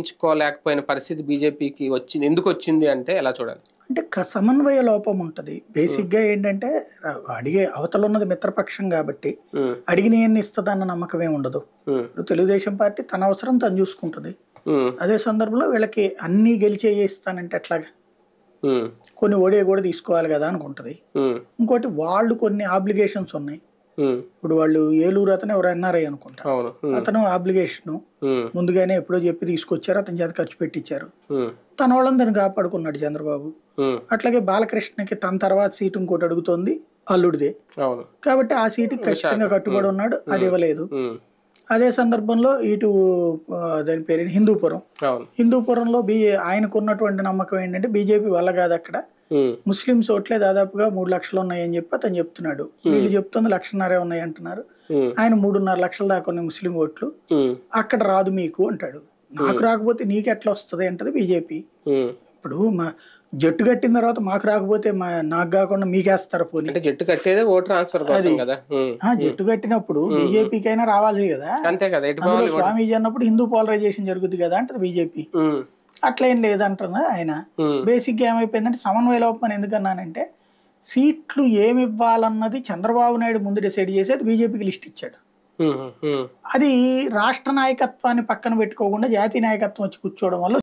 ఎంచుకోలేకపోయిన పరిస్థితి బీజేపీకి వచ్చింది. ఎందుకు వచ్చింది అంటే ఎలా చూడాలి? అంటే సమన్వయ లోపం ఉంటుంది. బేసిక్గా ఏంటంటే అడిగే అవతల ఉన్నది మిత్రపక్షం కాబట్టి అడిగిన ఎన్ని ఇస్తుందన్న నమ్మకం ఏమి ఉండదు. ఇప్పుడు తెలుగుదేశం పార్టీ తన అవసరం తను చూసుకుంటుంది. అదే సందర్భంలో వీళ్ళకి అన్ని గెలిచే ఇస్తానంటే ఎట్లాగా, కొన్ని ఓడే కూడా తీసుకోవాలి కదా అనుకుంటది. ఇంకోటి వాళ్ళు కొన్ని ఆబ్లిగేషన్స్ ఉన్నాయి. ఇప్పుడు వాళ్ళు ఏలూరు అతను ఎవరు ఎన్ఆర్ఐ అనుకుంటా, అతను ఆబ్లిగేషన్ ముందుగానే ఎప్పుడో చెప్పి తీసుకొచ్చారు, అతని చేత ఖర్చు పెట్టించారు. తన వాళ్ళని దాన్ని కాపాడుకున్నాడు చంద్రబాబు. అట్లాగే బాలకృష్ణకి తన తర్వాత సీటు ఇంకోటి అడుగుతోంది, అల్లుడిదే కాబట్టి ఆ సీటుకి ఖచ్చితంగా కట్టుబడి ఉన్నాడు, అది ఇవ్వలేదు. అదే సందర్భంలో ఇటు దాని పేరు హిందూపురంలో ఆయనకు ఉన్నటువంటి నమ్మకం ఏంటంటే బీజేపీ వల్ల కాదు, అక్కడ ముస్లింస్ ఓట్లే దాదాపుగా 3 లక్షలు ఉన్నాయని చెప్పి అతను చెప్తున్నాడు. వీళ్ళు చెప్తుంది 1.5 ఉన్నాయి అంటున్నారు. ఆయన 3.5 లక్షల దాకా ఉన్నాయి ముస్లిం ఓట్లు, అక్కడ రాదు మీకు అంటాడు. నాకు రాకపోతే నీకు ఎట్లా వస్తుంది అంటది బీజేపీ. ఇప్పుడు మా జట్టు కట్టిన తర్వాత మాకు రాకపోతే నాకు కాకుండా మీకేస్తారు పోనీ. జట్టు కట్టేదే ఓటు ట్రాన్స్ఫర్ కోసం కదా. జట్టు కట్టినప్పుడు బీజేపీకి అయినా రావాలి కదా. అంతే కదా. స్వామీజీ అన్నప్పుడు హిందూ పోలరైజేషన్ జరుగుతుంది కదా అంటది బీజేపీ. అట్లేం లేదంటున్నా ఆయన. బేసిక్ గా ఏమైపోయిందంటే సమన్వయ లోపం అని ఎందుకన్నానంటే, సీట్లు ఏమి ఇవ్వాలన్నది చంద్రబాబు నాయుడు ముందు డిసైడ్ చేసేది, బీజేపీకి లిస్ట్ ఇచ్చాడు. అది రాష్ట్ర నాయకత్వాన్ని పక్కన పెట్టుకోకుండా జాతీయ నాయకత్వం వచ్చి కూర్చోవడం వల్ల